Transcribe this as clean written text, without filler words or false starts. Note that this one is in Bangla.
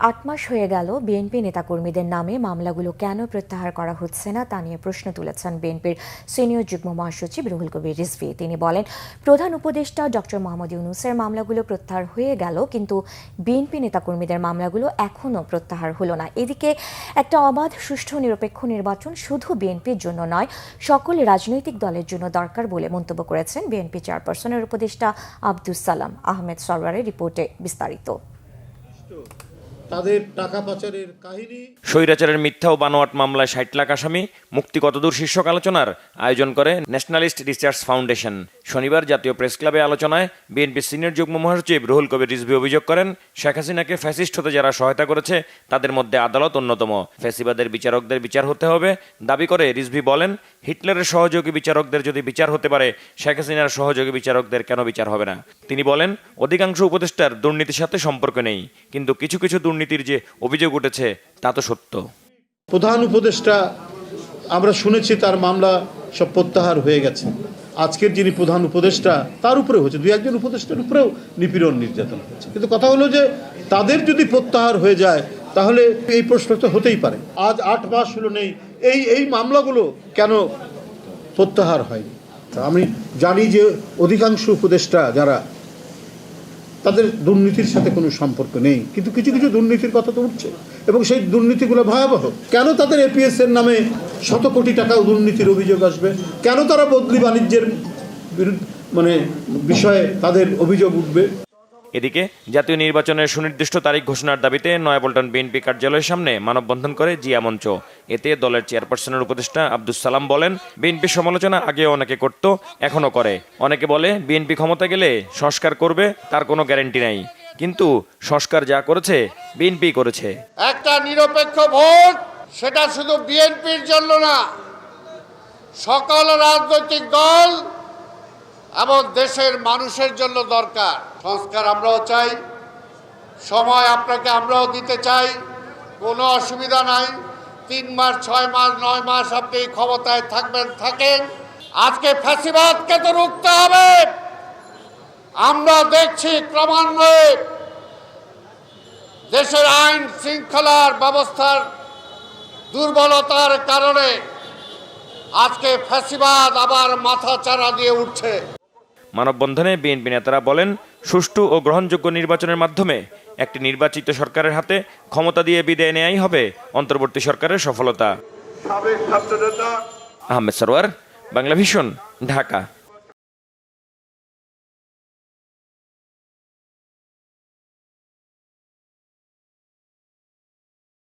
৮ মাস হয়ে গেল বিএনপি নেতাকর্মীদের নামে মামলাগুলো কেন প্রত্যাহার করা হচ্ছে না তা নিয়ে প্রশ্ন তুলেছেন বিএনপির সিনিয়র যুগ্ম মহাসচিব রুহুল কবির রিজভী। তিনি বলেন, প্রধান উপদেষ্টা ডক্টর মোহাম্মদ ইউনূসের মামলাগুলো প্রত্যাহার হয়ে গেল, কিন্তু বিএনপি নেতাকর্মীদের মামলাগুলো এখনও প্রত্যাহার হলো না। এদিকে একটা অবাধ, সুষ্ঠু, নিরপেক্ষ নির্বাচন শুধু বিএনপির জন্য নয়, সকল রাজনৈতিক দলের জন্য দরকার বলে মন্তব্য করেছেন বিএনপি চেয়ারপারসনের উপদেষ্টা আব্দুস সালাম আহমেদ সরওয়ারের রিপোর্টে বিস্তারিত। তাদের টাকা পাচারের কাহিনী, স্বৈরাচারের মিথ্যা ও বানোয়াট মামলায় ৬০ লাখ আসামি মুক্তি কতদূর শীর্ষক আলোচনার আয়োজন করে ন্যাশনালিস্ট রিসার্চ ফাউন্ডেশন। শনিবার জাতীয় প্রেস ক্লাবে আলোচনায় বিএনপি সিনিয়র যুগ্ম মহাসচিব রুহুল কবির রিজভী অভিযোগ করেন, শেখ হাসিনাকে ফ্যাসিস্ট হতে যারা সহায়তা করেছে তাদের মধ্যে আদালত অন্যতম। ফ্যাসিবাদের বিচারকদের বিচার হতে হবে দাবি করে রিজভী বলেন, হিটলারের সহযোগী বিচারকদের যদি বিচার হতে পারে, শেখ হাসিনার সহযোগী বিচারকদের কেন বিচার হবে না? তিনি বলেন, অধিকাংশ উপদেষ্টার দুর্নীতির সাথে সম্পর্ক নেই, কিন্তু কিছু কিছু দুর্নীতির যে অভিযোগ উঠেছে তা তো সত্য। প্রধান উপদেষ্টা আমরা শুনেছি তার মামলা সব প্রত্যাহার হয়ে গেছে। আজকের যিনি প্রধান উপদেষ্টা তার উপরে হচ্ছে, দুই একজন উপদেষ্টার উপরেও নিপীড়ন নির্যাতন হচ্ছে। কিন্তু কথা হলো যে তাদের যদি প্রত্যাহার হয়ে যায় তাহলে এই প্রশ্ন তো হতেই পারে, আজ ৮ মাস হলো নেই, এই মামলাগুলো কেন প্রত্যাহার হয়নি? আমি জানি যে অধিকাংশ উপদেষ্টা যারা, তাদের দুর্নীতির সাথে কোনো সম্পর্ক নেই, কিন্তু কিছু কিছু দুর্নীতির কথা তো উঠছে এবং সেই দুর্নীতিগুলো ভয়াবহ। কেন তাদের এপিএস এর নামে শত কোটি টাকা দুর্নীতির অভিযোগ আসবে? কেন তারা বদলি বাণিজ্যের বিষয়ে তাদের অভিযোগ উঠবে? এদিকে জাতীয় নির্বাচনের সুনির্দিষ্ট তারিখ ঘোষণার দাবিতে নয়াপল্টন বিএনপি কার্যালয়ের সামনে মানববন্ধন করে জিয়া মঞ্চ। এতে দলের চেয়ারপারসনের উপদেষ্টা আব্দুস সালাম বলেন, বিএনপির সমালোচনা আগে অনেকে করত, এখনো করে। অনেকে বলে বিএনপি ক্ষমতা গেলে সংস্কার করবে, তার কোনো গ্যারান্টি নাই। কিন্তু সংস্কার যা করেছে বিএনপি করেছে। একটা নিরপেক্ষ ভোট, সেটা শুধু বিএনপির জন্য না, সকল রাজনৈতিক দল এবং দেশের মানুষের জন্য দরকার। সংস্কার আমরাও চাই, সময় আপনাকে আমরাও দিতে চাই, কোনো অসুবিধা নাই। 3 মাস, 6 মাস, 9 মাস আপনি ক্ষমতায় থাকেন। আজকে ফ্যাসিবাদকে তো রুখতে হবে। আমরা দেখছি ক্রমান্বয়ে দেশের আইন শৃঙ্খলার ব্যবস্থার দুর্বলতার কারণে আজকে ফ্যাসিবাদ আবার মাথা চাড়া দিয়ে উঠছে। মানববন্ধনে বিএনপি নেতারা বলেন, সুষ্ঠু ও গ্রহণযোগ্য নির্বাচনের মাধ্যমে একটি নির্বাচিত সরকারের হাতে ক্ষমতা দিয়ে বিদায় নেয়াই হবে অন্তর্বর্তী সরকারের সফলতা। আহমেদ সরওয়ার, বাংলা ভিশন, ঢাকা।